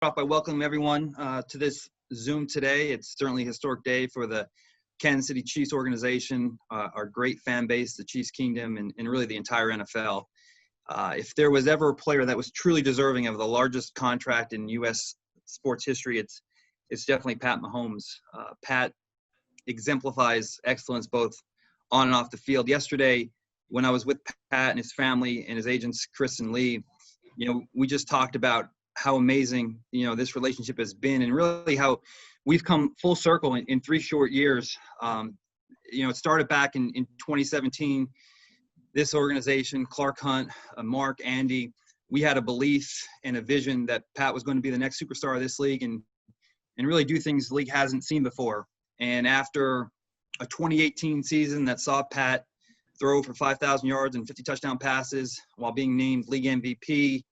off by welcoming everyone to this Zoom today. It's certainly a historic day for the Kansas City Chiefs organization, our great fan base, the Chiefs Kingdom, and really the entire NFL. If there was ever a player that was truly deserving of the largest contract in U.S. sports history, it's definitely Pat Mahomes. Pat exemplifies excellence both on and off the field. Yesterday, when I was with Pat and his family and his agents, Chris and Lee, we just talked about how amazing, this relationship has been, and really how we've come full circle in 3 short years. It started back in 2017. This organization, Clark Hunt, Mark, Andy, we had a belief and a vision that Pat was going to be the next superstar of this league and really do things the league hasn't seen before. And after a 2018 season that saw Pat throw for 5,000 yards and 50 touchdown passes while being named league MVP,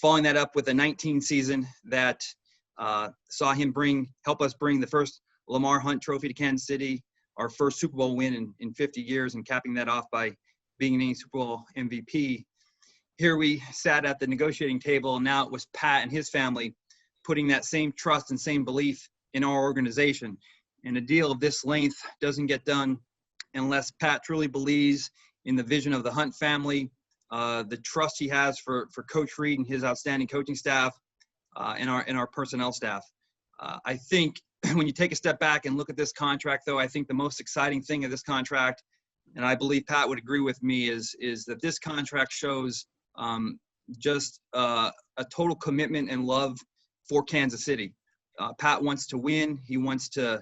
following that up with a 19 season that saw him help us bring the first Lamar Hunt Trophy to Kansas City, our first Super Bowl win in 50 years, and capping that off by being named Super Bowl MVP. Here we sat at the negotiating table, and now it was Pat and his family putting that same trust and same belief in our organization. And a deal of this length doesn't get done unless Pat truly believes in the vision of the Hunt family, the trust he has for Coach Reid and his outstanding coaching staff, and our personnel staff. I think when you take a step back and look at this contract, though, I think the most exciting thing of this contract, and I believe Pat would agree with me, is that this contract shows just a total commitment and love for Kansas City. Pat wants to win. He wants to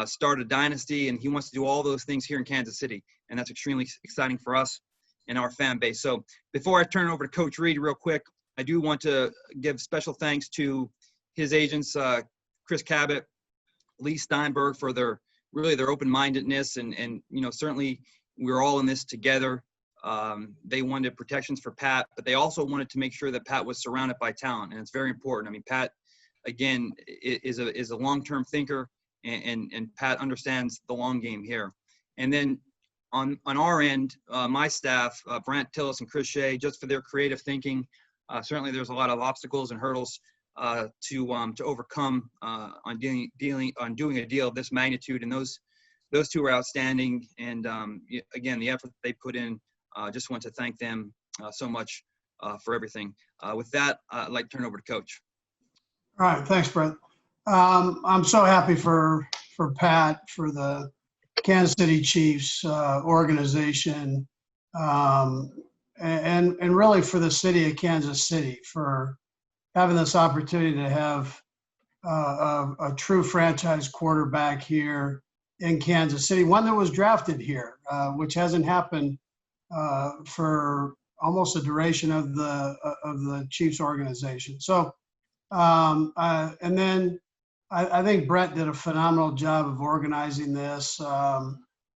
start a dynasty, and he wants to do all those things here in Kansas City, and that's extremely exciting for us and our fan base. So before I turn it over to Coach Reid real quick, I do want to give special thanks to his agents, Chris Cabot, Lee Steinberg, for their open-mindedness, and certainly we're all in this together. They wanted protections for Pat, but they also wanted to make sure that Pat was surrounded by talent, and it's very important. I mean, Pat, again, is a long-term thinker, and Pat understands the long game here. And then on our end, my staff, Brant Tillis and Chris Shea, just for their creative thinking. Certainly there's a lot of obstacles and hurdles to overcome on doing a deal of this magnitude, and those two are outstanding. And again, the effort they put in, just want to thank them so much for everything. With that, I'd like to turn it over to Coach. All right, thanks, Brett. I'm so happy for Pat, for the Kansas City Chiefs organization, and really for the city of Kansas City for having this opportunity to have a true franchise quarterback here in Kansas City, one that was drafted here, which hasn't happened for almost the duration of the Chiefs organization. So, and then I think Brett did a phenomenal job of organizing this.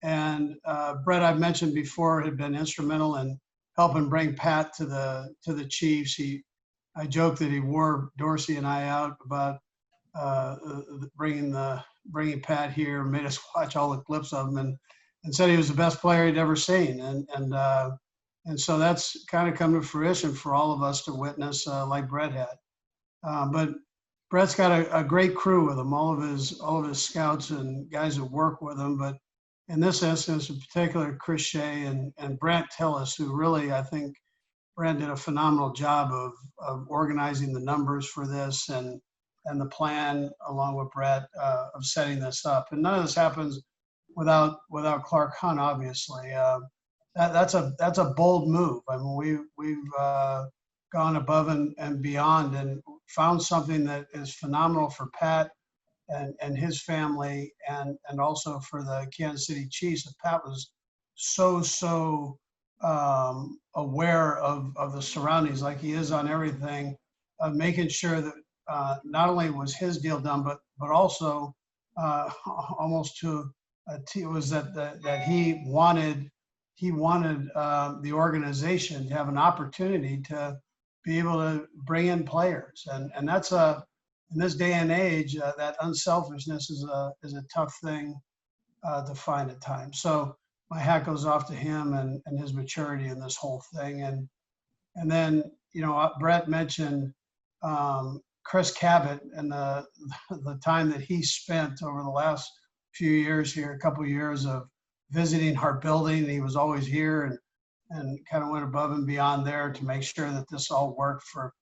And Brett, I've mentioned before, had been instrumental in helping bring Pat to the Chiefs. I joked that he wore Dorsey and I out about bringing Pat here, made us watch all the clips of him, and said he was the best player he'd ever seen. And so that's kind of come to fruition for all of us to witness, like Brett had. But Brett's got a great crew with him, all of his scouts and guys that work with him. But in this instance, in particular, Chris Shea and Brant Tillis, who really, I think, Brant did a phenomenal job of organizing the numbers for this and the plan, along with Brett, of setting this up. And none of this happens without Clark Hunt, obviously. That's a bold move. I mean, we've gone above and beyond and found something that is phenomenal for Pat and his family, and also for the Kansas City Chiefs. And Pat was so aware of the surroundings, like he is on everything, making sure that not only was his deal done, but also almost to a T, was that he wanted the organization to have an opportunity to be able to bring in players, and that's in this day and age, that unselfishness is a tough thing to find at times. So my hat goes off to him and his maturity in this whole thing. And then, Brett mentioned Chris Cabot and the time that he spent over the last few years here, a couple of years of visiting our building. He was always here and kind of went above and beyond there to make sure that this all worked for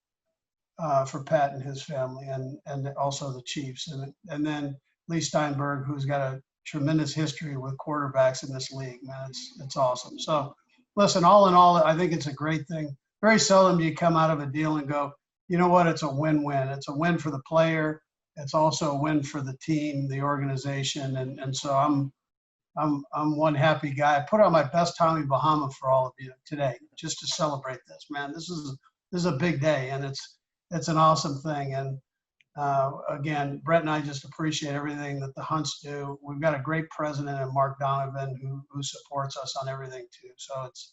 Pat and his family, and also the Chiefs, and then Lee Steinberg, who's got a tremendous history with quarterbacks in this league. Man, it's awesome. So, listen, all in all, I think it's a great thing. Very seldom do you come out of a deal and go, you know what? It's a win-win. It's a win for the player. It's also a win for the team, the organization, and so I'm one happy guy. I put on my best Tommy Bahama for all of you today, just to celebrate this. Man, this is a big day, and it's an awesome thing. And again, Brett and I just appreciate everything that the Hunts do. We've got a great president in Mark Donovan who supports us on everything too. So it's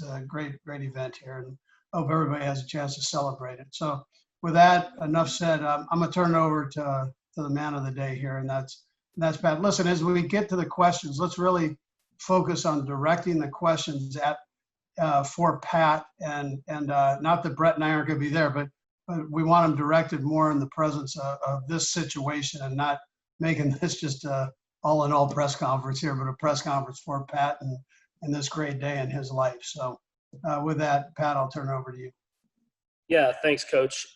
a great event here, and hope everybody has a chance to celebrate it. So with that, enough said. I'm gonna turn it over to the man of the day here, and that's Pat. Listen, as we get to the questions, let's really focus on directing the questions at for Pat, and not that Brett and I aren't going to be there, but we want them directed more in the presence of this situation, and not making this just a all-in-all press conference here, but a press conference for Pat and this great day in his life. So with that, Pat, I'll turn it over to you. Yeah, thanks, Coach.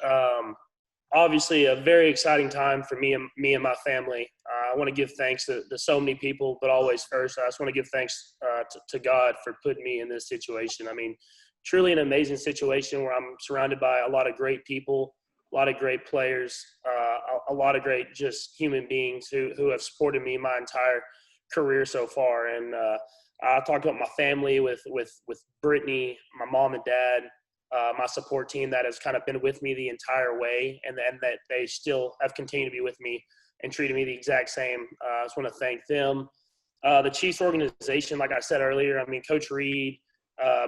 Obviously, a very exciting time for me and my family. I want to give thanks to so many people, but always first, I just want to give thanks to God for putting me in this situation. I mean, truly an amazing situation where I'm surrounded by a lot of great people, a lot of great players, a lot of great just human beings who have supported me my entire career so far. And I talked about my family with Brittany, my mom and dad, my support team that has kind of been with me the entire way, and that they still have continued to be with me and treated me the exact same. I just want to thank them. The Chiefs organization, like I said earlier, I mean, Coach Reid,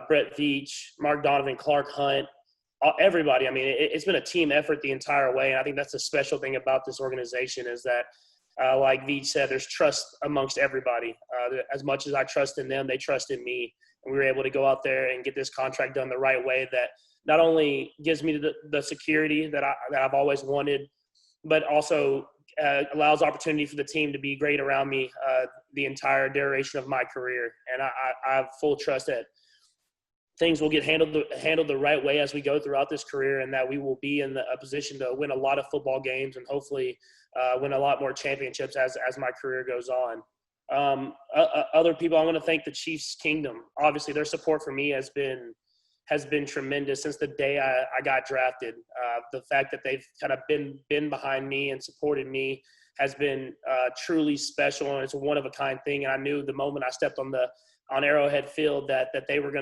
Brett Veach, Mark Donovan, Clark Hunt, everybody. I mean, it's been a team effort the entire way, and I think that's the special thing about this organization is that, like Veach said, there's trust amongst everybody. As much as I trust in them, they trust in me. And we were able to go out there and get this contract done the right way that not only gives me the security that I've always wanted, but also allows opportunity for the team to be great around me the entire duration of my career. And I have full trust that things will get handled the right way as we go throughout this career, and that we will be in a position to win a lot of football games and hopefully win a lot more championships as my career goes on. Other people, I want to thank the Chiefs Kingdom. Obviously, their support for me has been tremendous since the day I got drafted. The fact that they've kind of been behind me and supported me has been truly special, and it's a one-of-a-kind thing. And I knew the moment I stepped on Arrowhead Field that they were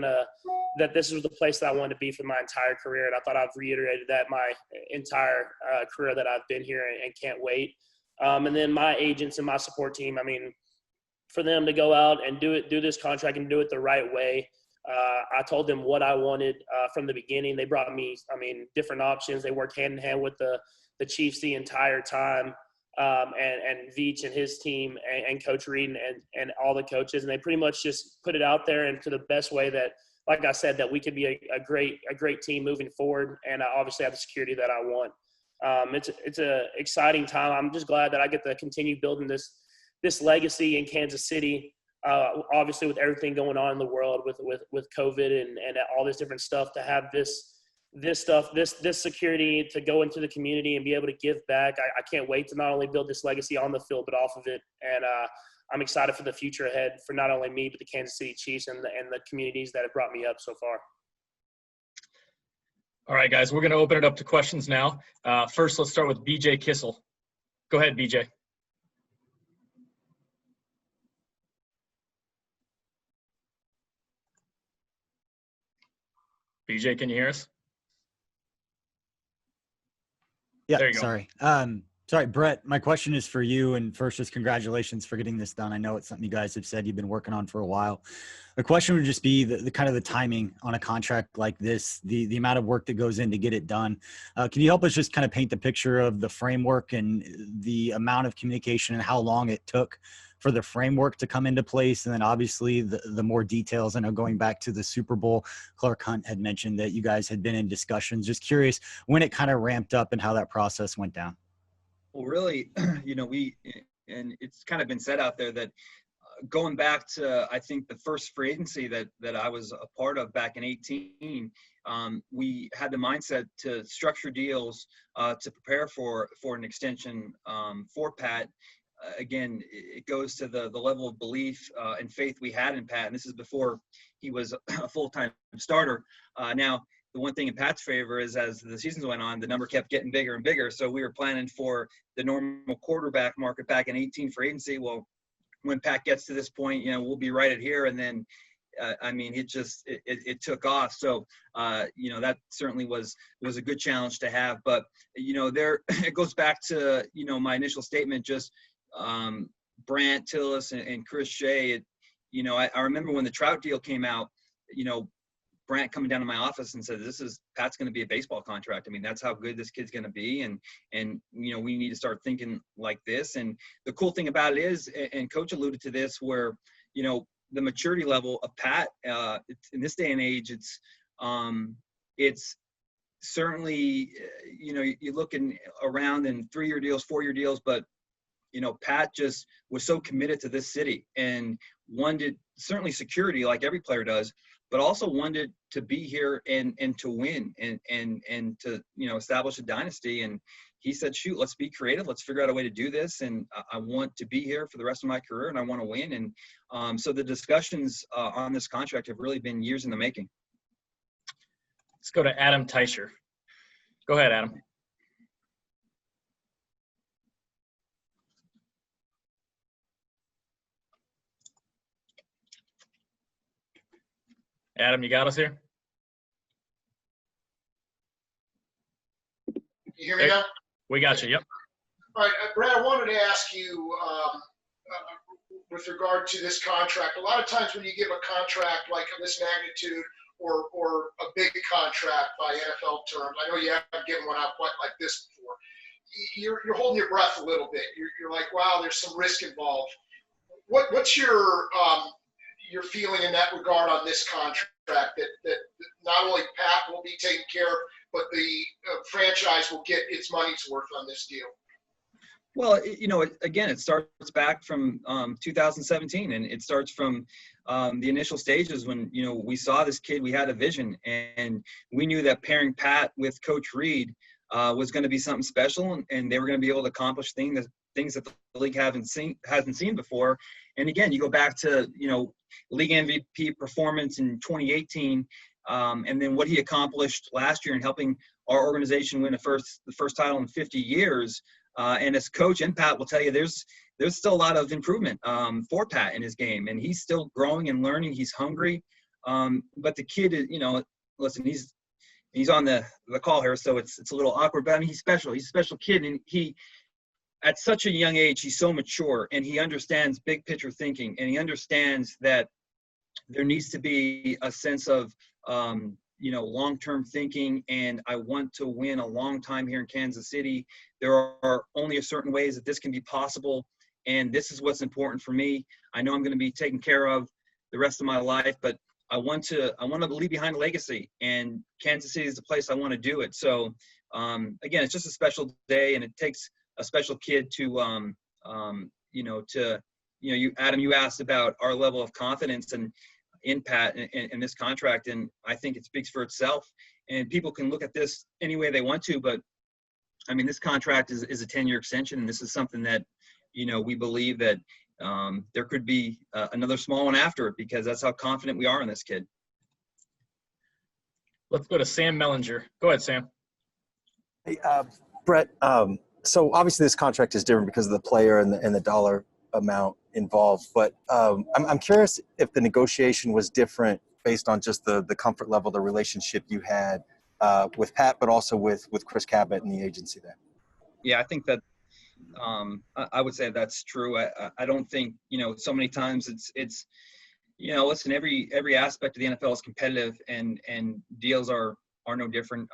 that this was the place that I wanted to be for my entire career. And I thought I've reiterated that my entire career that I've been here and can't wait. And then my agents and my support team, I mean, for them to go out and do this contract and do it the right way. I told them what I wanted from the beginning. They brought me, I mean, different options. They worked hand in hand with the Chiefs the entire time, and Veach and his team and Coach Reid and all the coaches. And they pretty much just put it out there into the best way that, like I said, that we could be a great team moving forward. And I obviously have the security that I want. It's an exciting time. I'm just glad that I get to continue building this legacy in Kansas City, obviously with everything going on in the world with COVID and all this different stuff, to have this security to go into the community and be able to give back. I can't wait to not only build this legacy on the field, but off of it. And I'm excited for the future ahead for not only me, but the Kansas City Chiefs and the communities that have brought me up so far. All right, guys, we're going to open it up to questions now. First, let's start with BJ Kissel. Go ahead, BJ. BJ, can you hear us? Yeah, there you go. Sorry. Sorry, Brett, my question is for you. And first, just congratulations for getting this done. I know it's something you guys have said you've been working on for a while. The question would just be the kind of the timing on a contract like this, the amount of work that goes in to get it done. Can you help us just kind of paint the picture of the framework and the amount of communication and how long it took for the framework to come into place? And then obviously the more details. I know going back to the Super Bowl, Clark Hunt had mentioned that you guys had been in discussions. Just curious when it kind of ramped up and how that process went down. Well, really, and it's kind of been said out there that going back to, I think, the first free agency that I was a part of back in 18, we had the mindset to structure deals to prepare for an extension for Pat. Again, it goes to the level of belief and faith we had in Pat, and this is before he was a full-time starter. Now, the one thing in Pat's favor is as the seasons went on, the number kept getting bigger and bigger. So we were planning for the normal quarterback market back in 18 for agency. Well, when Pat gets to this point, we'll be right at here. And then, it took off. So, that certainly was a good challenge to have. But, it goes back to, my initial statement, just Brant Tillis and Chris Shea. I remember when the Trout deal came out, Brant coming down to my office and said, Pat's going to be a baseball contract. I mean, that's how good this kid's going to be. And, we need to start thinking like this. And the cool thing about it is, and Coach alluded to this, where, the maturity level of Pat in this day and age, it's certainly, you're looking around in 3-year deals, 4-year deals, but, Pat just was so committed to this city and wanted certainly security like every player does, but also wanted to be here and to win and to, establish a dynasty. And he said, shoot, let's be creative. Let's figure out a way to do this. And I want to be here for the rest of my career and I want to win. And so the discussions on this contract have really been years in the making. Let's go to Adam Teicher. Go ahead, Adam. Adam, you got us here? Can you hear me now? We got you, yep. All right, Brett, I wanted to ask you with regard to this contract. A lot of times when you give a contract like of this magnitude or a big contract by NFL terms, I know you haven't given one out quite like this before, you're holding your breath a little bit. You're like, wow, there's some risk involved. What's your feeling in that regard on this contract, that not only Pat will be taken care of, but the franchise will get its money's worth on this deal? Well, again, it starts back from 2017, and it starts from the initial stages when, we saw this kid, we had a vision, and we knew that pairing Pat with Coach Reid was going to be something special, and they were going to be able to accomplish things that the league hasn't seen before. And again, you go back to, league MVP performance in 2018, and then what he accomplished last year in helping our organization win the first title in 50 years. And as coach and Pat will tell you, there's still a lot of improvement for Pat in his game, and he's still growing and learning. He's hungry, but the kid is, listen, he's on the call here, so it's a little awkward. But I mean, he's special. He's a special kid, and he, at such a young age, he's so mature, and he understands big picture thinking, and he understands that there needs to be a sense of long-term thinking, and I want to win a long time here in Kansas City. There are only a certain ways that this can be possible, and this is what's important for me. I know I'm going to be taken care of the rest of my life, but I want to leave behind a legacy, and Kansas City is the place I want to do it. So again, it's just a special day, and it takes a special kid to Adam, you asked about our level of confidence and in Pat in this contract, and I think it speaks for itself. And people can look at this any way they want to, but I mean, this contract is a 10-year extension, and this is something that we believe that there could be another small one after it, because that's how confident we are in this kid. Let's go to Sam Mellinger. Go ahead, Sam. Hey, Brett. So obviously this contract is different because of the player and the dollar amount involved. But I'm curious if the negotiation was different based on just the comfort level, the relationship you had with Pat, but also with Chris Cabot and the agency there. Yeah, I think that I would say that's true. I don't think, so many times it's listen, every aspect of the NFL is competitive, and deals are no different.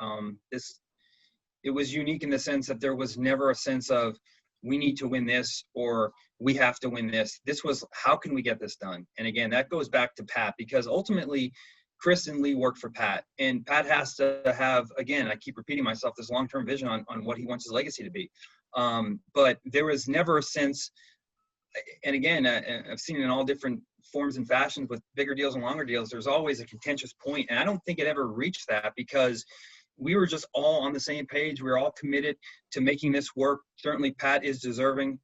It was unique in the sense that there was never a sense of we need to win this or we have to win this. This was, how can we get this done? And again, that goes back to Pat, because ultimately Chris and Lee worked for Pat, and Pat has to have, again, I keep repeating myself, this long-term vision on what he wants his legacy to be. But there was never a sense, and again, I've seen it in all different forms and fashions with bigger deals and longer deals, there's always a contentious point. And I don't think it ever reached that, because we were just all on the same page. We were all committed to making this work. Certainly Pat is deserving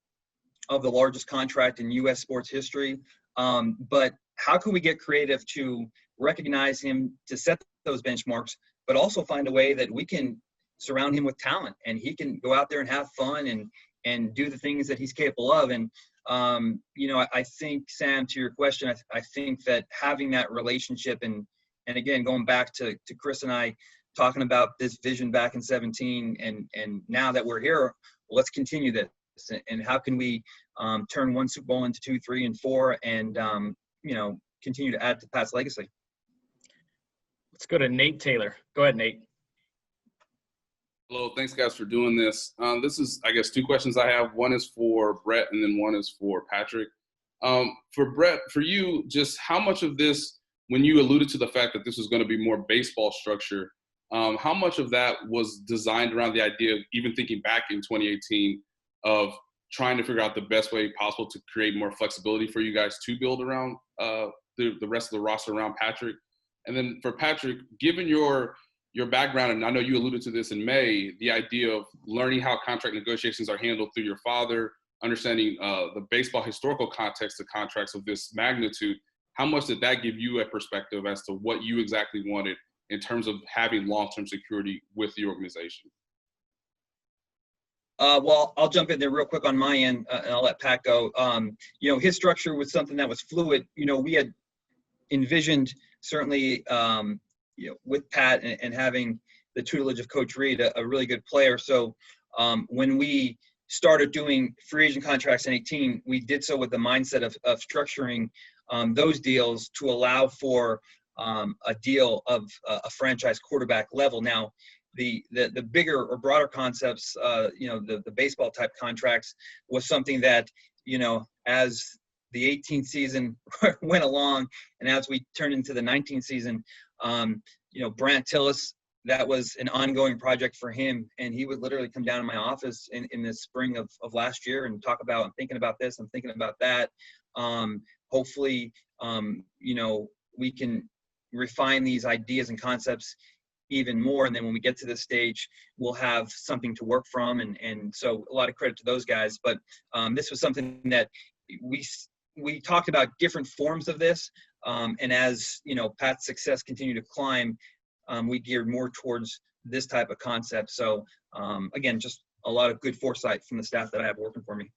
of the largest contract in U.S. sports history. But how can we get creative to recognize him, to set those benchmarks, but also find a way that we can surround him with talent and he can go out there and have fun and do the things that he's capable of. And, I think, Sam, to your question, I think that having that relationship and again, going back to Chris and I talking about this vision back in 2017, and now that we're here, let's continue this. And how can we turn one Super Bowl into 2, 3, and 4, and continue to add to Pat's legacy. Let's go to Nate Taylor. Go ahead, Nate. Hello, thanks guys for doing this. This is, I guess, 2 questions I have. One is for Brett, and then one is for Patrick. For Brett, for you, just how much of this, when you alluded to the fact that this was going to be more baseball structure, how much of that was designed around the idea of, even thinking back in 2018, of trying to figure out the best way possible to create more flexibility for you guys to build around the rest of the roster around Patrick? And then for Patrick, given your background, and I know you alluded to this in May, the idea of learning how contract negotiations are handled through your father, understanding the baseball historical context of contracts of this magnitude, how much did that give you a perspective as to what you exactly wanted in terms of having long-term security with the organization? Well, I'll jump in there real quick on my end, and I'll let Pat go. His structure was something that was fluid. We had envisioned, certainly, with Pat and having the tutelage of Coach Reid, a really good player. So when we started doing free agent contracts in 2018, we did so with the mindset of structuring those deals to allow for a deal of a franchise quarterback level. Now, the bigger or broader concepts, the baseball type contracts was something that, as the 18th season went along and as we turned into the 19th season, Brant Tillis, that was an ongoing project for him. And he would literally come down to my office in the spring of last year and talk about, I'm thinking about this, I'm thinking about that. Hopefully, we can refine these ideas and concepts even more. And then when we get to this stage, we'll have something to work from. And so a lot of credit to those guys. But this was something that we talked about different forms of this. And as, Pat's success continued to climb, we geared more towards this type of concept. So again, just a lot of good foresight from the staff that I have working for me.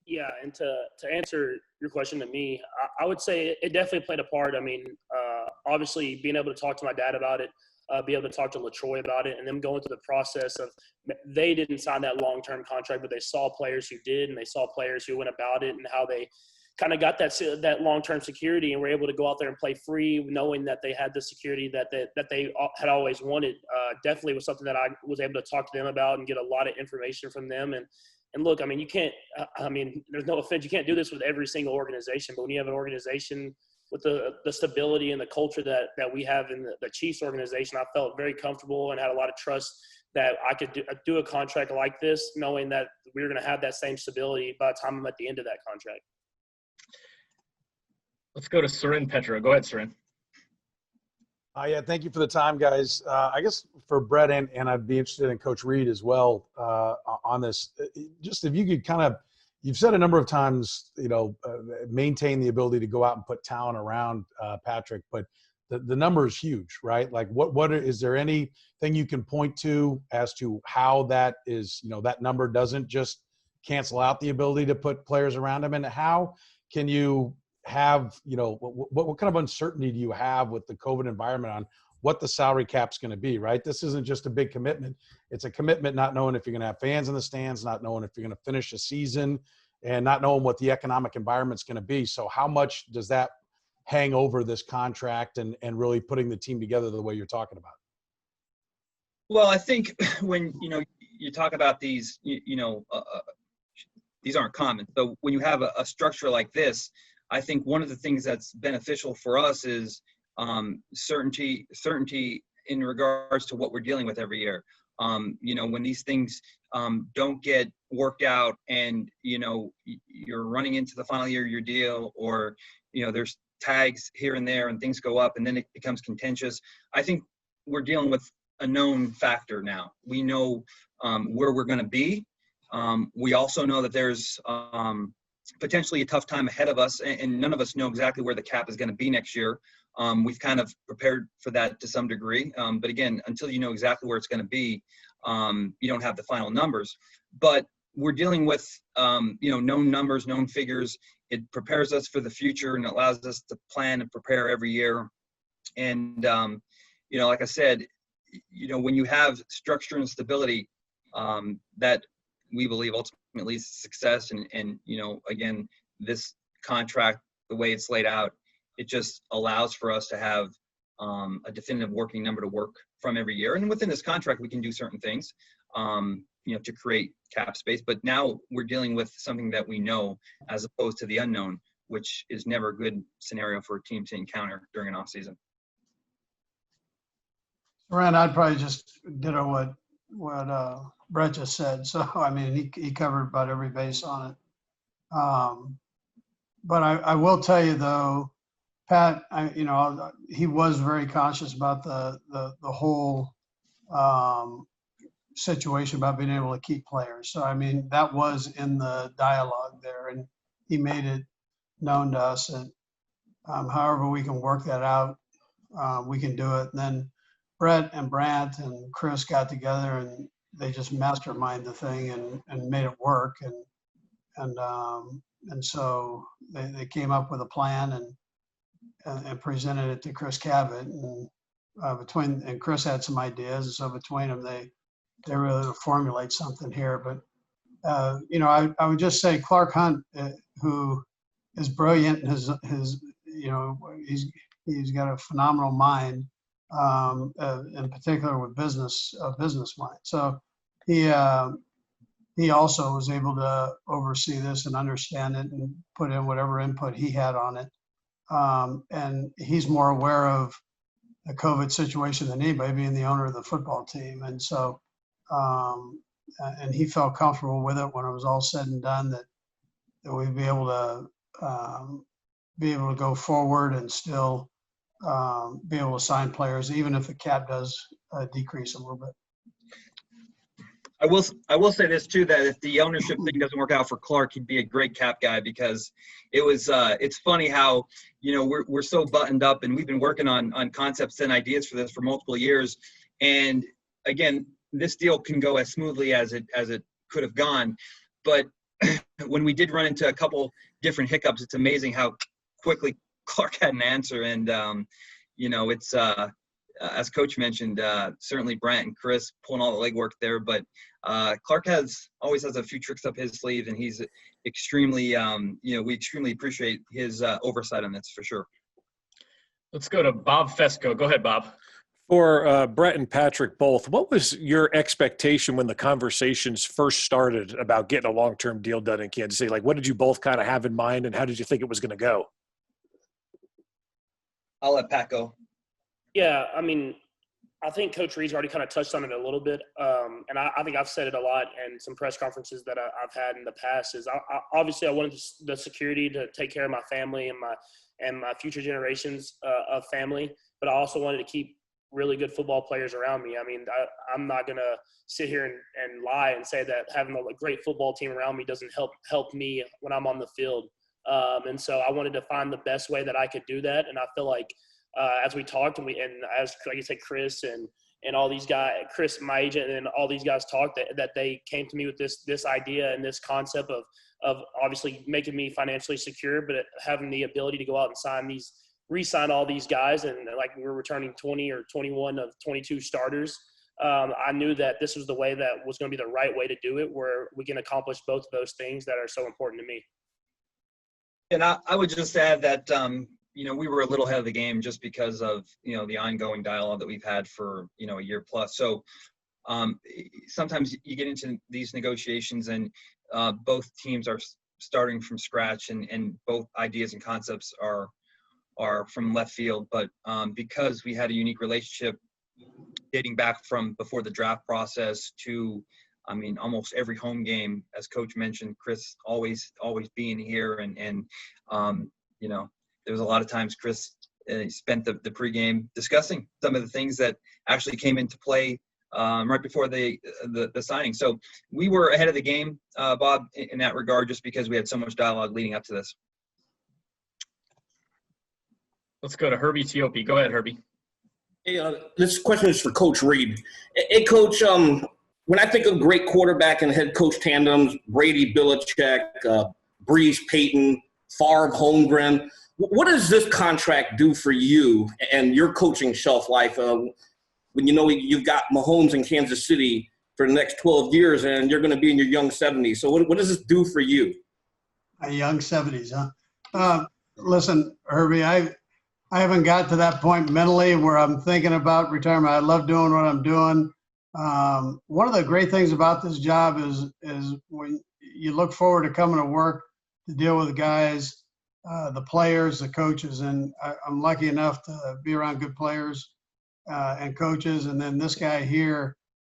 Yeah, and to answer your question to me, I would say it definitely played a part. I mean, obviously being able to talk to my dad about it, be able to talk to LaTroy about it, and them going through the process of, they didn't sign that long-term contract, but they saw players who did, and they saw players who went about it and how they kind of got that long-term security and were able to go out there and play free, knowing that they had the security that they had always wanted. Definitely was something that I was able to talk to them about and get a lot of information from them. And look, I mean, you can't, there's no offense, you can't do this with every single organization, but when you have an organization with the stability and the culture that we have in the Chiefs organization, I felt very comfortable and had a lot of trust that I could do a contract like this, knowing that we were going to have that same stability by the time I'm at the end of that contract. Let's go to Surin Petra. Go ahead, Surin. Yeah, thank you for the time, guys. I guess for Brett and I'd be interested in Coach Reid as well on this. Just if you could you've said a number of times, maintain the ability to go out and put talent around Patrick, but the number is huge, right? Like is there anything you can point to as to how that is, that number doesn't just cancel out the ability to put players around him, and how can you have, what kind of uncertainty do you have with the COVID environment on what the salary cap's going to be, right? This isn't just a big commitment. It's a commitment not knowing if you're going to have fans in the stands, not knowing if you're going to finish a season, and not knowing what the economic environment's going to be. So how much does that hang over this contract and really putting the team together the way you're talking about? Well, I think when, you talk about these, these aren't common. So when you have a structure like this, I think one of the things that's beneficial for us is certainty in regards to what we're dealing with every year. When these things don't get worked out and, you're running into the final year of your deal, or, there's tags here and there and things go up and then it becomes contentious. I think we're dealing with a known factor now. We know where we're going to be. We also know that there's potentially a tough time ahead of us, and none of us know exactly where the cap is going to be next year. We've kind of prepared for that to some degree. But again, until you know exactly where it's going to be, you don't have the final numbers. But we're dealing with, known numbers, known figures. It prepares us for the future and allows us to plan and prepare every year. And, like I said, when you have structure and stability, that we believe ultimately leads to success. And again, this contract, the way it's laid out, it just allows for us to have a definitive working number to work from every year. And within this contract, we can do certain things, to create cap space. But now we're dealing with something that we know as opposed to the unknown, which is never a good scenario for a team to encounter during an off season. Rand, I'd probably just ditto what Brett just said. So, I mean, he covered about every base on it. But I will tell you, though, Pat, he was very conscious about the whole situation about being able to keep players. So, I mean, that was in the dialogue there, and he made it known to us that however we can work that out, we can do it. And then Brett and Brandt and Chris got together and they just masterminded the thing and made it work. And so they came up with a plan and presented it to Chris Cavett, and Chris had some ideas. And so between them, they really formulate something here. But, I would just say Clark Hunt, who is brilliant, he's got a phenomenal mind, in particular with business mind. So he also was able to oversee this and understand it and put in whatever input he had on it. And he's more aware of the COVID situation than anybody, being the owner of the football team. And so, and he felt comfortable with it when it was all said and done, that we'd be able to go forward and still be able to sign players, even if the cap does decrease a little bit. I will say this too, that if the ownership thing doesn't work out for Clark, he'd be a great cap guy, because it's funny how, we're so buttoned up and we've been working on concepts and ideas for this for multiple years. And again, this deal can go as smoothly as it could have gone. But when we did run into a couple different hiccups, it's amazing how quickly Clark had an answer. And, it's, as Coach mentioned, certainly Brant and Chris pulling all the legwork there. But Clark always has a few tricks up his sleeve, and he's extremely, we extremely appreciate his oversight on this for sure. Let's go to Bob Fesco. Go ahead, Bob. For Brett and Patrick both, what was your expectation when the conversations first started about getting a long-term deal done in Kansas City? Like, what did you both kind of have in mind, and how did you think it was going to go? I'll let Pat go. Yeah, I mean, I think Coach Reid's already kind of touched on it a little bit, and I think I've said it a lot in some press conferences that I've had in the past. Is obviously I wanted the security to take care of my family and my future generations of family, but I also wanted to keep really good football players around me. I mean, I'm not gonna sit here and lie and say that having a great football team around me doesn't help me when I'm on the field. And so I wanted to find the best way that I could do that, and I feel like. As we talked and as like you said, Chris and all these guys, Chris, my agent, and all these guys talked that they came to me with this idea and this concept of obviously making me financially secure, but having the ability to go out and sign these re-sign all these guys, and like we're returning 20 or 21 of 22 starters. I knew that this was the way that was going to be the right way to do it, where we can accomplish both of those things that are so important to me. And I would just add that, we were a little ahead of the game just because of, the ongoing dialogue that we've had for, a year plus. So sometimes you get into these negotiations and both teams are starting from scratch and both ideas and concepts are from left field. But because we had a unique relationship dating back from before the draft process to, almost every home game, as Coach mentioned, Chris always being here. And there was a lot of times Chris spent the pregame discussing some of the things that actually came into play right before the signing. So we were ahead of the game, Bob, in that regard, just because we had so much dialogue leading up to this. Let's go to Herbie Teope. Go ahead, Herbie. Hey, this question is for Coach Reid. Hey, Coach, when I think of great quarterback and head coach tandems, Brady, Belichick, Breeze, Peyton, Favre, Holmgren, what does this contract do for you and your coaching shelf life when you've got Mahomes in Kansas City for the next 12 years and you're going to be in your young 70s? So what does this do for you? A young 70s, huh? Listen, Herbie, I haven't got to that point mentally where I'm thinking about retirement. I love doing what I'm doing. One of the great things about this job is when you look forward to coming to work to deal with guys, the players, the coaches, and I'm lucky enough to be around good players and coaches. And then this guy here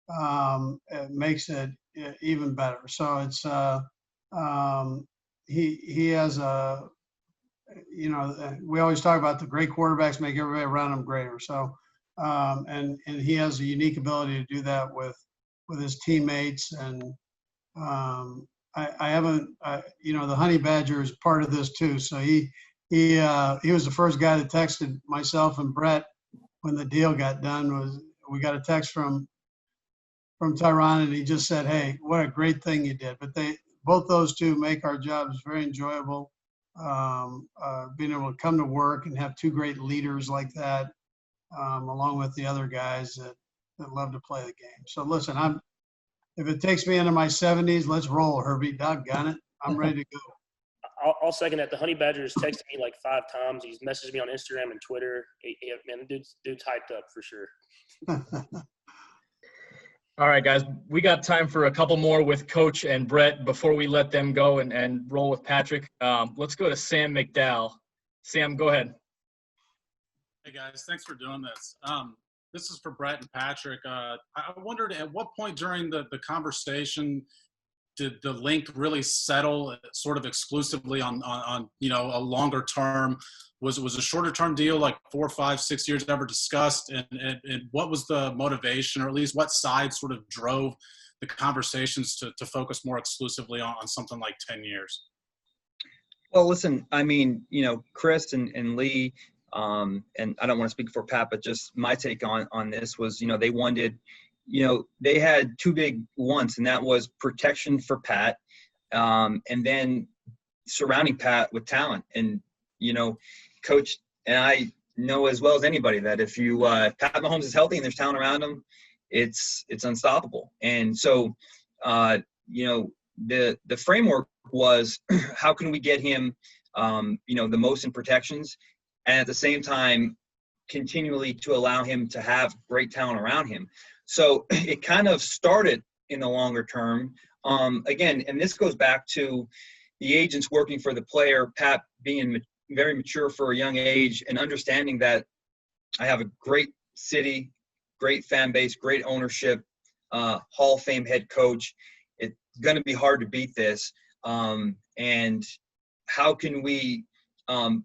it makes it even better. So it's he has a, we always talk about the great quarterbacks make everybody around them greater. So, and he has a unique ability to do that with his teammates. And I haven't, the Honey Badger is part of this too. So he was the first guy that texted myself and Brett when the deal got done. We got a text from Tyron, and he just said, "Hey, what a great thing you did." But both those two make our jobs very enjoyable. Being able to come to work and have two great leaders like that, along with the other guys that love to play the game. So listen, if it takes me into my 70s, let's roll, Herbie. Doggone it, I'm ready to go. I'll second that. The Honey Badger has texted me like 5 times. He's messaged me on Instagram and Twitter. Man, the dude's hyped up for sure. All right, guys, we got time for a couple more with Coach and Brett before we let them go and roll with Patrick. Let's go to Sam McDowell. Sam, go ahead. Hey, guys, thanks for doing this. This is for Brett and Patrick. I wondered at what point during the conversation did the link really settle sort of exclusively on a longer term? Was a shorter term deal like 4, 5, 6 years ever discussed? And what was the motivation, or at least what side sort of drove the conversations to focus more exclusively on something like 10 years? Well, listen, Chris and Lee, and I don't want to speak for Pat, but just my take on this was, they wanted, they had 2 big wants, and that was protection for Pat, and then surrounding Pat with talent. And, Coach and I know as well as anybody that if Pat Mahomes is healthy and there's talent around him, it's unstoppable. And so, the framework was how can we get him, the most in protections, and at the same time continually to allow him to have great talent around him. So it kind of started in the longer term. Again, and this goes back to the agents working for the player, Pat being very mature for a young age and understanding that I have a great city, great fan base, great ownership, Hall of Fame head coach. It's going to be hard to beat this. And how can we how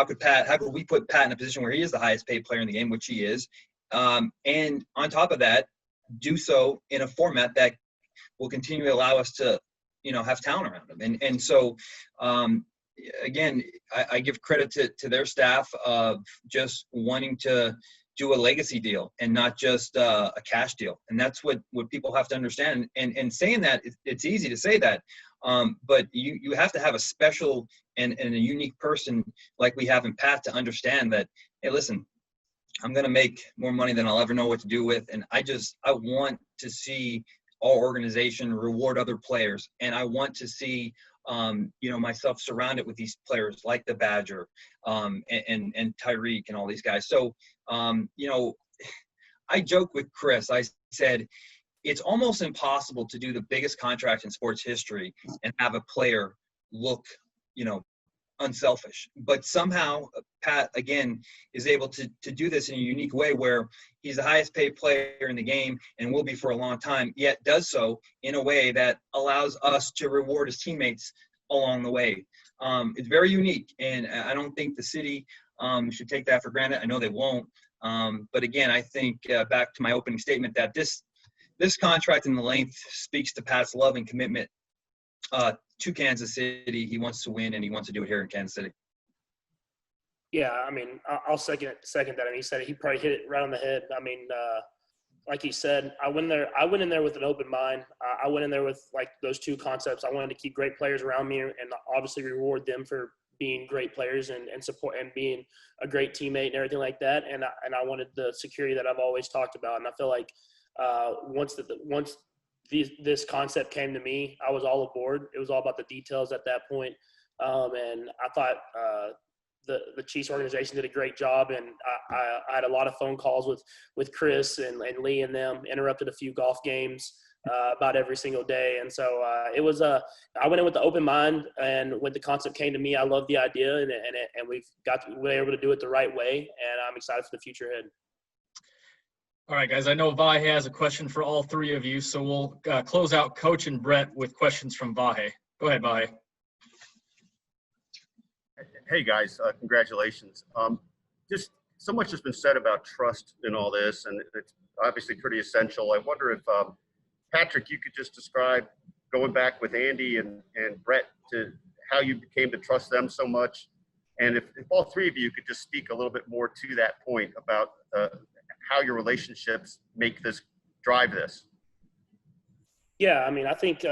could we put Pat in a position where he is the highest paid player in the game, which he is, and on top of that, do so in a format that will continue to allow us to, have talent around him. And so, again, I give credit to their staff of just wanting to do a legacy deal and not just a cash deal. And that's what people have to understand. And saying that, it's easy to say that. But you have to have a special and a unique person like we have in Pat to understand that, hey, listen, I'm going to make more money than I'll ever know what to do with. And I want to see our organization reward other players. And I want to see, myself surrounded with these players like the Badger and Tyreek and all these guys. So, I joke with Chris. I said, it's almost impossible to do the biggest contract in sports history and have a player look, unselfish. But somehow Pat, again, is able to do this in a unique way where he's the highest paid player in the game and will be for a long time, yet does so in a way that allows us to reward his teammates along the way. It's very unique, and I don't think the city should take that for granted. I know they won't. But again, I think back to my opening statement that this contract and the length speaks to Pat's love and commitment to Kansas City. He wants to win, and he wants to do it here in Kansas City. Yeah, I mean, I'll second that. And he said he probably hit it right on the head. I mean, like he said, I went in there with an open mind. I went in there with like those two concepts. I wanted to keep great players around me and obviously reward them for being great players and support and being a great teammate and everything like that. And I wanted the security that I've always talked about. And I feel like once this concept came to me, I was all aboard. It was all about the details at that point. And I thought the Chiefs organization did a great job. And I had a lot of phone calls with Chris and Lee and them, interrupted a few golf games about every single day. And so it was I went in with the open mind, and when the concept came to me, I loved the idea, and we were able to do it the right way. And I'm excited for the future ahead. All right, guys, I know Vahe has a question for all three of you, so we'll close out Coach and Brett with questions from Vahe. Go ahead, Vahe. Hey, guys, congratulations. Just so much has been said about trust in all this, and it's obviously pretty essential. I wonder if, Patrick, you could just describe going back with Andy and Brett to how you came to trust them so much, and if all three of you could just speak a little bit more to that point about how your relationships drive this. Yeah, I mean, I think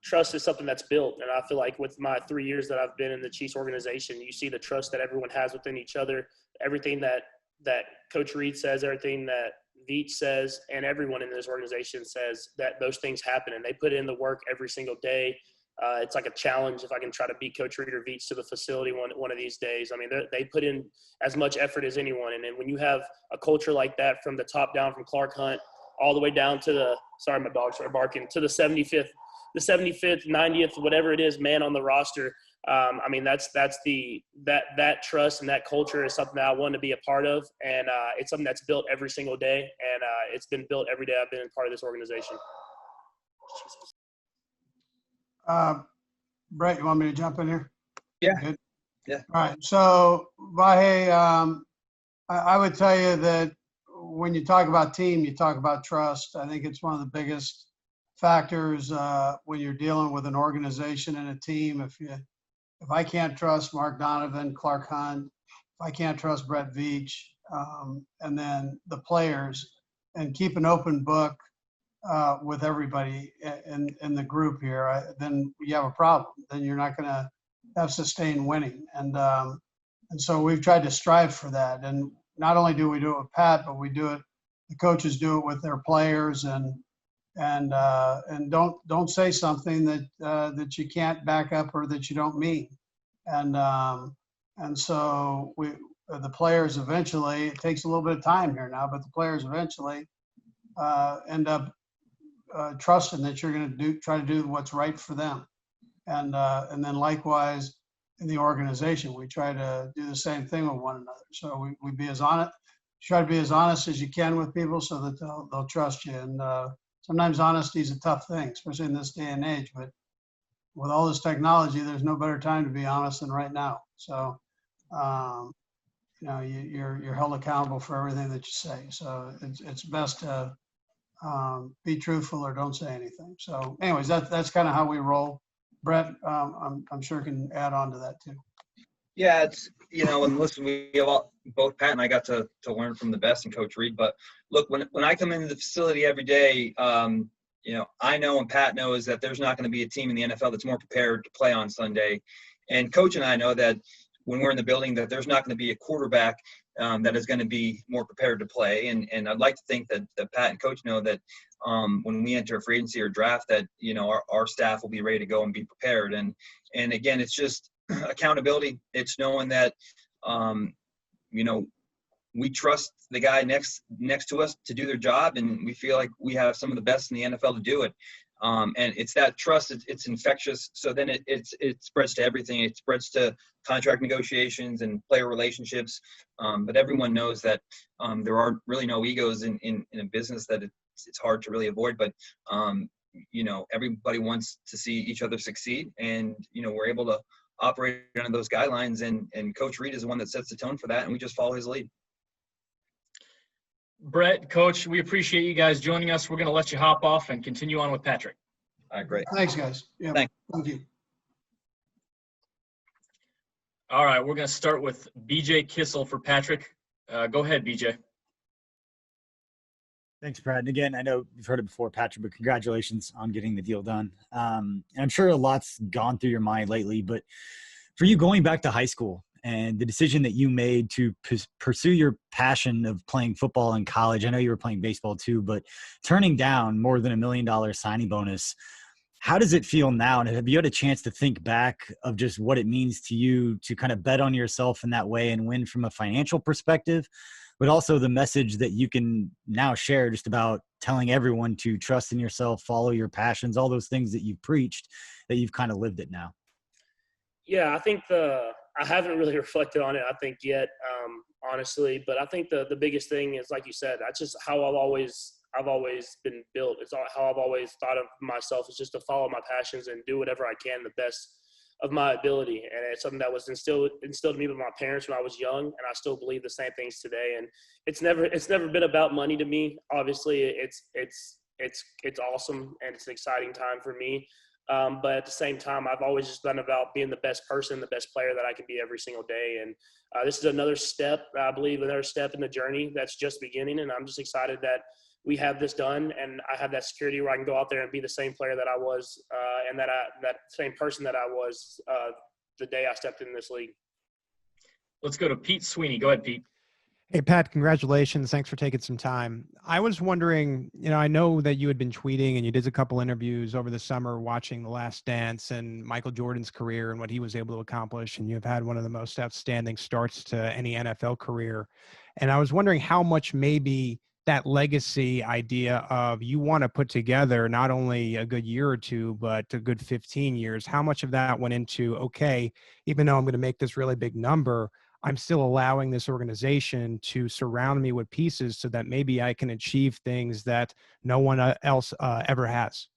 trust is something that's built, and I feel like with my 3 years that I've been in the Chiefs organization, you see the trust that everyone has within each other, everything that Coach Reid says, everything that Veach says, and everyone in this organization says, that those things happen, and they put in the work every single day. It's like a challenge if I can try to beat Coach Reid or Veach to the facility one of these days. I mean, they put in as much effort as anyone. And then when you have a culture like that from the top down, from Clark Hunt all the way down to sorry, my dogs are barking, to the 75th, 90th, whatever it is, man on the roster. I mean, that trust and that culture is something that I want to be a part of. And it's something that's built every single day. And it's been built every day I've been part of this organization. Brett, you want me to jump in here? Yeah. Good. Yeah. All right. So, Vahe, I would tell you that when you talk about team, you talk about trust. I think it's one of the biggest factors when you're dealing with an organization and a team. If I can't trust Mark Donovan, Clark Hunt, if I can't trust Brett Veach, and then the players, and keep an open book with everybody in the group here, then you have a problem. Then you're not going to have sustained winning. And so we've tried to strive for that. And not only do we do it with Pat, but we do it. The coaches do it with their players, and don't say something that you can't back up or that you don't mean. And so the players eventually, it takes a little bit of time here now, but the players eventually end up trusting that you're going to try to do what's right for them. And then likewise in the organization, we try to do the same thing with one another. So we be as honest, try to be as honest as you can with people so that they'll trust you. And sometimes honesty is a tough thing, especially in this day and age, but with all this technology, there's no better time to be honest than right now. So, you're held accountable for everything that you say. So it's best to be truthful or don't say anything. So anyways, that's kind of how we roll. Brett, I'm sure can add on to that too. Yeah, it's, and listen, we have both Pat and I got to learn from the best in Coach Reid. But look, when I come into the facility every day, I know and Pat knows that there's not going to be a team in the NFL that's more prepared to play on Sunday. And Coach and I know that when we're in the building that there's not going to be a quarterback that is going to be more prepared to play. And I'd like to think that Pat and Coach know that when we enter a free agency or draft that, our staff will be ready to go and be prepared. And again, it's just accountability. It's knowing that, we trust the guy next to us to do their job, and we feel like we have some of the best in the NFL to do it. And it's that trust. It's infectious. So then it spreads to everything. It spreads to contract negotiations and player relationships. But everyone knows that there are really no egos in a business that it's hard to really avoid. But everybody wants to see each other succeed, and we're able to operate under those guidelines. And Coach Reid is the one that sets the tone for that, and we just follow his lead. Brett, Coach, we appreciate you guys joining us. We're going to let you hop off and continue on with Patrick. All right, great. Thanks, guys. Yeah, Thank you. All right, we're going to start with BJ Kissel for Patrick. Go ahead, BJ. Thanks, Brad. And again, I know you've heard it before, Patrick, but congratulations on getting the deal done. And I'm sure a lot's gone through your mind lately, but for you going back to high school and the decision that you made to pursue your passion of playing football in college, I know you were playing baseball too, but turning down more than $1 million signing bonus, how does it feel now? And have you had a chance to think back of just what it means to you to kind of bet on yourself in that way and win from a financial perspective, but also the message that you can now share just about telling everyone to trust in yourself, follow your passions, all those things that you've preached, that you've kind of lived it now? Yeah, I think I haven't really reflected on it, I think, yet, honestly. But I think the biggest thing is, like you said, that's just how I've always been built. It's how I've always thought of myself, is just to follow my passions and do whatever I can the best of my ability. And it's something that was instilled in me by my parents when I was young, and I still believe the same things today. And it's never been about money to me. Obviously, it's awesome and it's an exciting time for me. But at the same time, I've always just been about being the best person, the best player that I can be every single day. And this is another step, I believe, another step in the journey that's just beginning. And I'm just excited that we have this done, and I have that security where I can go out there and be the same player that I was, and that same person that I was the day I stepped in this league. Let's go to Pete Sweeney. Go ahead, Pete. Hey, Pat, congratulations. Thanks for taking some time. I was wondering, I know that you had been tweeting and you did a couple interviews over the summer watching The Last Dance and Michael Jordan's career and what he was able to accomplish. And you've had one of the most outstanding starts to any NFL career. And I was wondering how much maybe that legacy idea of you want to put together not only a good year or two, but a good 15 years, how much of that went into, okay, even though I'm going to make this really big number, I'm still allowing this organization to surround me with pieces so that maybe I can achieve things that no one else ever has.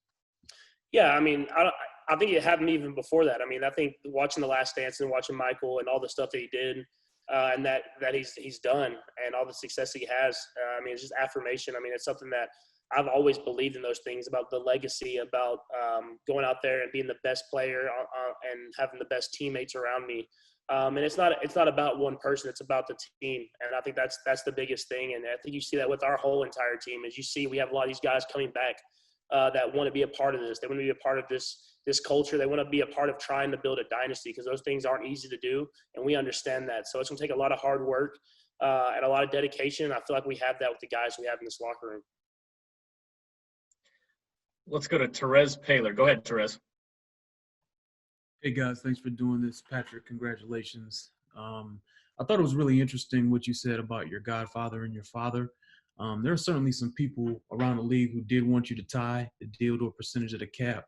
Yeah, I mean, I think it happened even before that. I mean, I think watching The Last Dance and watching Michael and all the stuff that he did and that he's done and all the success he has, I mean, it's just affirmation. I mean, it's something that I've always believed in, those things about the legacy, about going out there and being the best player and having the best teammates around me. And it's not about one person, it's about the team. And I think that's the biggest thing. And I think you see that with our whole entire team. As you see, we have a lot of these guys coming back that want to be a part of this. They want to be a part of this culture. They want to be a part of trying to build a dynasty, because those things aren't easy to do. And we understand that. So it's going to take a lot of hard work and a lot of dedication. I feel like we have that with the guys we have in this locker room. Let's go to Therese Paylor. Go ahead, Therese. Hey guys, thanks for doing this. Patrick, congratulations. I thought it was really interesting what you said about your godfather and your father. There are certainly some people around the league who did want you to tie the deal to a percentage of the cap.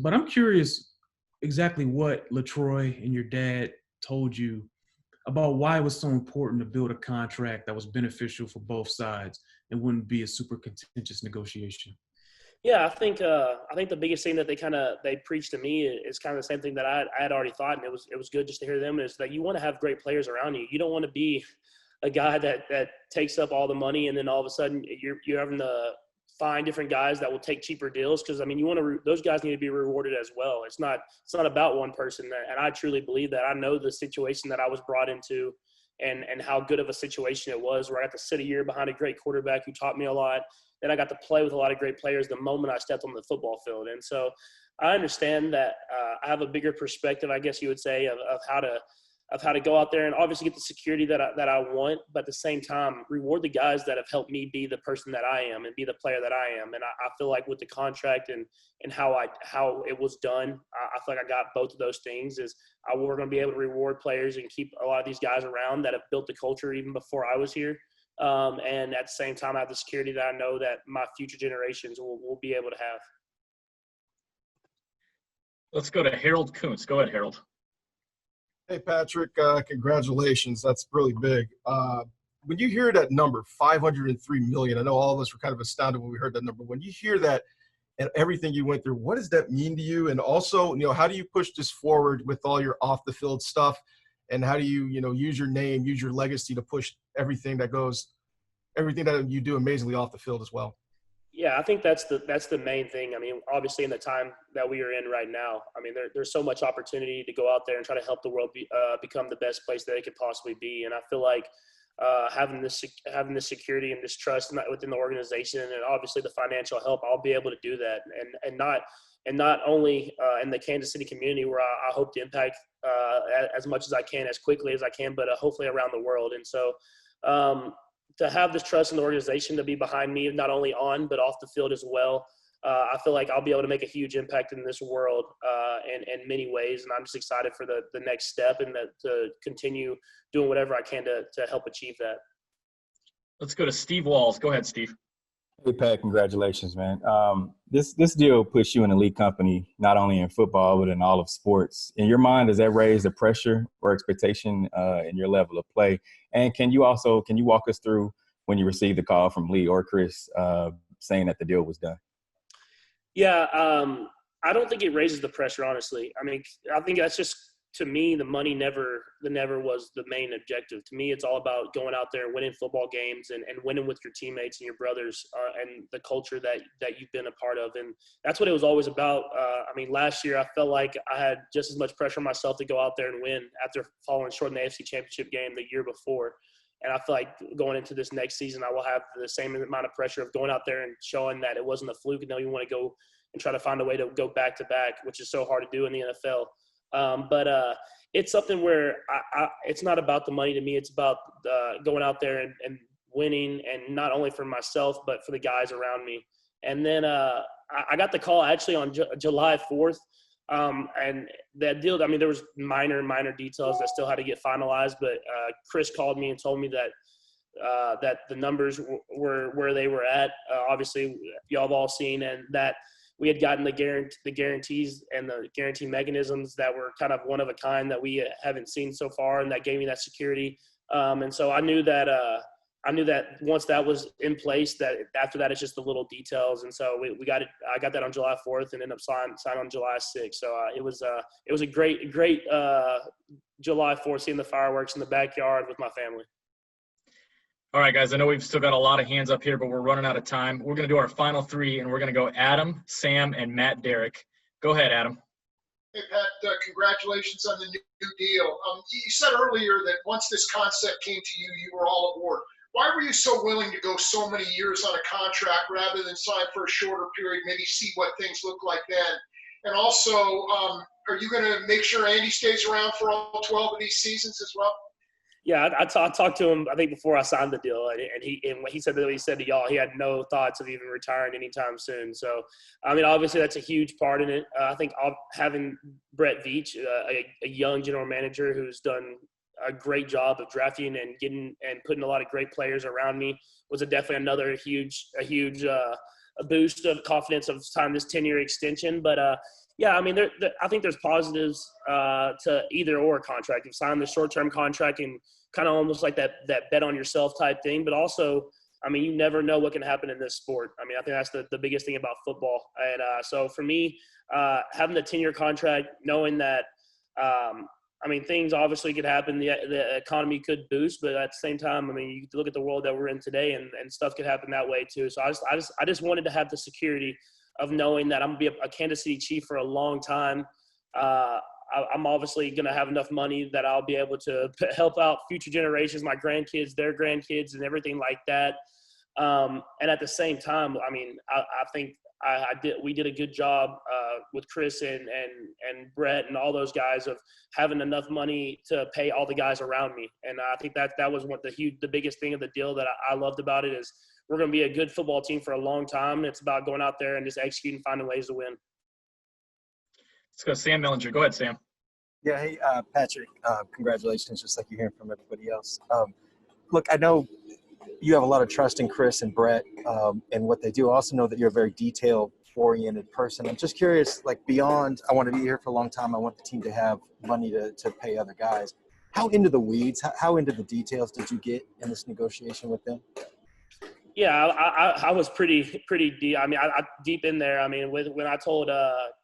But I'm curious exactly what LaTroy and your dad told you about why it was so important to build a contract that was beneficial for both sides and wouldn't be a super contentious negotiation. Yeah, I think the biggest thing that they preached to me is kind of the same thing that I had already thought, and it was good just to hear them, is that you want to have great players around you. You don't want to be a guy that takes up all the money and then all of a sudden you're having to find different guys that will take cheaper deals, because I mean those guys need to be rewarded as well. It's not about one person, and I truly believe that. I know the situation that I was brought into and how good of a situation it was, where I got to sit a year behind a great quarterback who taught me a lot. then I got to play with a lot of great players the moment I stepped on the football field. And so I understand that I have a bigger perspective, I guess you would say, of how to go out there and obviously get the security that I want, but at the same time, reward the guys that have helped me be the person that I am and be the player that I am. And I feel like with the contract and how it was done, I feel like I got both of those things. We're going to be able to reward players and keep a lot of these guys around that have built the culture even before I was here. And at the same time, I have the security that I know that my future generations will be able to have. Let's go to Harold Kuntz. Go ahead, Harold. Hey, Patrick, congratulations. That's really big. When you hear that number, 503 million, I know all of us were kind of astounded when we heard that number. When you hear that and everything you went through, what does that mean to you? And also, how do you push this forward with all your off the field stuff? And how do you, use your name, use your legacy to push everything that you do amazingly off the field as well? Yeah, I think that's the main thing. I mean, obviously in the time that we are in right now, I mean, there's so much opportunity to go out there and try to help the world become the best place that it could possibly be. And I feel like having this security and this trust within the organization and obviously the financial help, I'll be able to do that. And not only in the Kansas City community where I hope to impact as much as I can, as quickly as I can, but hopefully around the world. And so to have this trust in the organization to be behind me, not only on, but off the field as well, I feel like I'll be able to make a huge impact in this world in many ways. And I'm just excited for the next step and to continue doing whatever I can to help achieve that. Let's go to Steve Walls. Go ahead, Steve. Hey, Pat, congratulations, man. This deal puts you in a elite company, not only in football, but in all of sports. In your mind, does that raise the pressure or expectation in your level of play? And can you walk us through when you received the call from Lee or Chris saying that the deal was done? Yeah, I don't think it raises the pressure, honestly. I mean, I think that's just, to me, the money never was the main objective. To me, it's all about going out there and winning football games and winning with your teammates and your brothers and the culture that you've been a part of. And that's what it was always about. I mean, last year I felt like I had just as much pressure on myself to go out there and win after falling short in the AFC Championship game the year before. And I feel like going into this next season, I will have the same amount of pressure of going out there and showing that it wasn't a fluke. And now you want to go and try to find a way to go back to back, which is so hard to do in the NFL. But it's something where it's not about the money to me. It's about going out there and winning, and not only for myself, but for the guys around me. And then I got the call actually on July 4th. And that deal, I mean, there was minor details that still had to get finalized, but Chris called me and told me that the numbers were where they were at. Obviously, y'all have all seen, and that we had gotten the guarantees and the guarantee mechanisms that were kind of one of a kind that we haven't seen so far, and that gave me that security. And so I knew that once that was in place, that after that it's just the little details. And so we got it. I got that on July 4th and ended up signed on July 6th. So it was a great July 4th, seeing the fireworks in the backyard with my family. All right, guys, I know we've still got a lot of hands up here, but we're running out of time. We're going to do our final three, and we're going to go Adam, Sam, and Matt Derrick. Go ahead, Adam. Hey, Pat, congratulations on the new deal. You said earlier that once this concept came to you, you were all aboard. Why were you so willing to go so many years on a contract rather than sign for a shorter period, maybe see what things look like then? And also, are you going to make sure Andy stays around for all 12 of these seasons as well? Yeah, I talked to him, I think, before I signed the deal, and when he said that, he said to y'all he had no thoughts of even retiring anytime soon. So, I mean, obviously that's a huge part in it. I think having Brett Veach, a young general manager who's done a great job of drafting and getting and putting a lot of great players around me, was definitely another huge boost of confidence of signing this 10-year extension. But yeah, I mean, I think there's positives to either or contract. You've signed the short-term contract and kind of almost like that bet on yourself type thing. But also, I mean, you never know what can happen in this sport. I mean, I think that's the biggest thing about football. And so for me, having the 10-year contract, knowing that, I mean, things obviously could happen. The economy could boost, but at the same time, I mean, you look at the world that we're in today, and stuff could happen that way too. So I just wanted to have the security of knowing that I'm gonna be a Kansas City Chief for a long time. I'm obviously gonna have enough money that I'll be able to help out future generations, my grandkids, their grandkids, and everything like that. And at the same time, I mean, I think we did a good job with Chris and Brett and all those guys of having enough money to pay all the guys around me. And I think that was the biggest thing of the deal that I loved about it is we're going to be a good football team for a long time. It's about going out there and just executing, finding ways to win. Let's go, Sam Mellinger. Go ahead, Sam. Yeah, hey, Patrick, congratulations, just like you're hearing from everybody else. Look, I know you have a lot of trust in Chris and Brett and what they do. I also know that you're a very detail-oriented person. I'm just curious, like beyond, I want to be here for a long time. I want the team to have money to pay other guys. How into the weeds, how into the details did you get in this negotiation with them? Yeah, I was pretty deep. I mean, I deep in there. I mean, when I told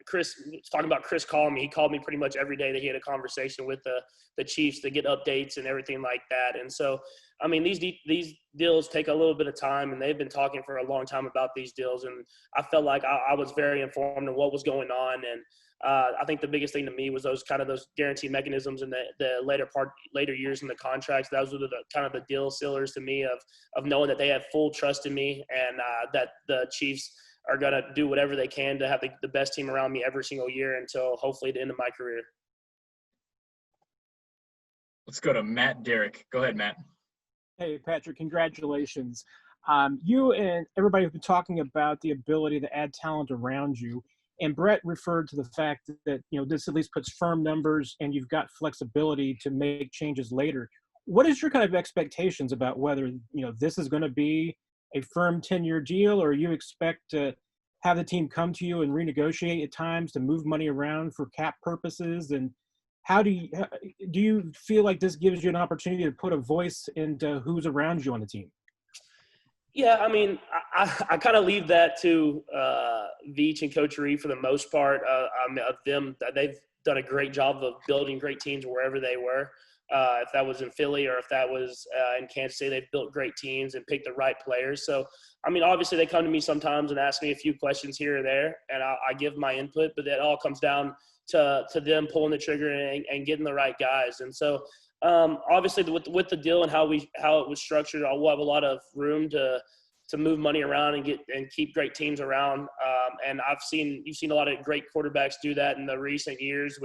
Chris, talking about Chris calling me, he called me pretty much every day that he had a conversation with the Chiefs to get updates and everything like that. And so, I mean, these deals take a little bit of time, and they've been talking for a long time about these deals. And I felt like I was very informed of what was going on. And I think the biggest thing to me was those guarantee mechanisms in the later years in the contracts. Those were the kind of the deal sealers to me of knowing that they have full trust in me and that the Chiefs are going to do whatever they can to have the best team around me every single year until hopefully the end of my career. Let's go to Matt Derrick. Go ahead, Matt. Hey, Patrick, congratulations. You and everybody have been talking about the ability to add talent around you. And Brett referred to the fact that, this at least puts firm numbers and you've got flexibility to make changes later. What is your kind of expectations about whether, this is going to be a firm 10-year deal, or you expect to have the team come to you and renegotiate at times to move money around for cap purposes? And how do you feel like this gives you an opportunity to put a voice into who's around you on the team? Yeah, I mean, I kind of leave that to Veach and Coach Reid for the most part. Of them, they've done a great job of building great teams wherever they were. If that was in Philly or if that was in Kansas City, they've built great teams and picked the right players. So, I mean, obviously they come to me sometimes and ask me a few questions here or there, and I give my input, but that all comes down to them pulling the trigger and getting the right guys. And so, obviously with the deal and how it was structured, we'll have a lot of room to move money around and keep great teams around. And you've seen a lot of great quarterbacks do that in the recent years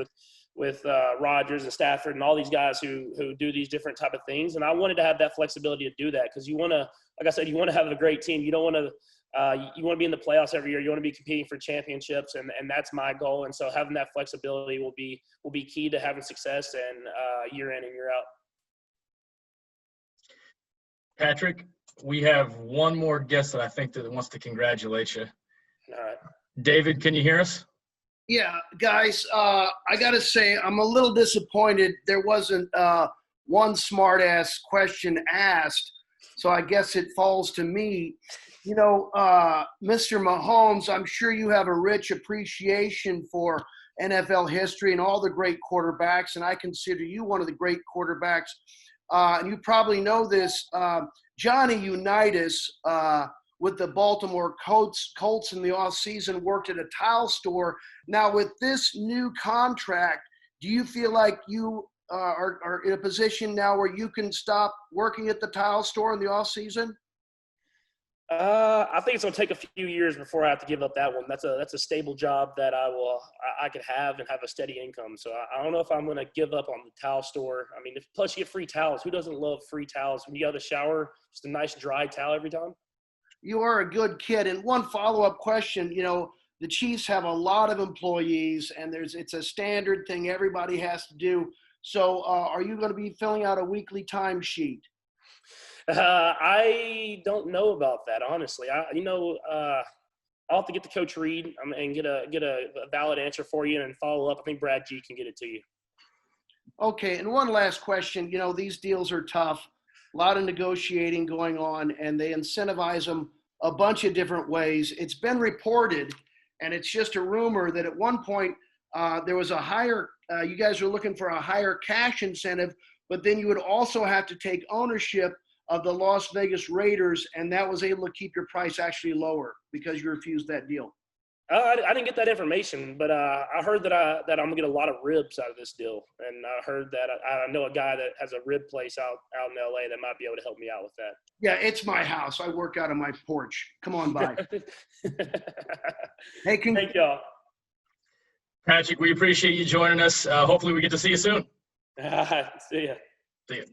with Rodgers and Stafford and all these guys who do these different type of things. And I wanted to have that flexibility to do that because you want to, like I said, you want to have a great team. You don't want to. You want to be in the playoffs every year. You want to be competing for championships, and that's my goal. And so having that flexibility will be key to having success and year in and year out. Patrick, we have one more guest that I think that wants to congratulate you. All right. David, can you hear us? Yeah, guys, I got to say I'm a little disappointed there wasn't one smart-ass question asked, so I guess it falls to me. Mr. Mahomes, I'm sure you have a rich appreciation for NFL history and all the great quarterbacks, and I consider you one of the great quarterbacks. And you probably know this, Johnny Unitas with the Baltimore Colts in the offseason worked at a tile store. Now, with this new contract, do you feel like you are in a position now where you can stop working at the tile store in the offseason? I think it's going to take a few years before I have to give up that one. That's a stable job that I could have and have a steady income. So I don't know if I'm going to give up on the towel store. I mean, plus you get free towels. Who doesn't love free towels? When you go to the shower, just a nice dry towel every time. You are a good kid. And one follow-up question, the Chiefs have a lot of employees and it's a standard thing everybody has to do. So are you going to be filling out a weekly timesheet? I don't know about that, honestly. I'll have to get to Coach Reid and get a valid answer for you and follow up. I think Brad G can get it to you. Okay, and one last question. These deals are tough, a lot of negotiating going on, and they incentivize them a bunch of different ways. It's been reported, and it's just a rumor, that at one point there was a higher you guys are looking for a higher cash incentive, but then you would also have to take ownership of the Las Vegas Raiders, and that was able to keep your price actually lower because you refused that deal. I didn't get that information, but I heard that I'm gonna get a lot of ribs out of this deal, and I heard that I know a guy that has a rib place out in LA that might be able to help me out with that. Yeah, it's my house. I work out of my porch. Come on by. Hey, thank y'all. Patrick, we appreciate you joining us. Hopefully we get to see you soon. See ya. See ya.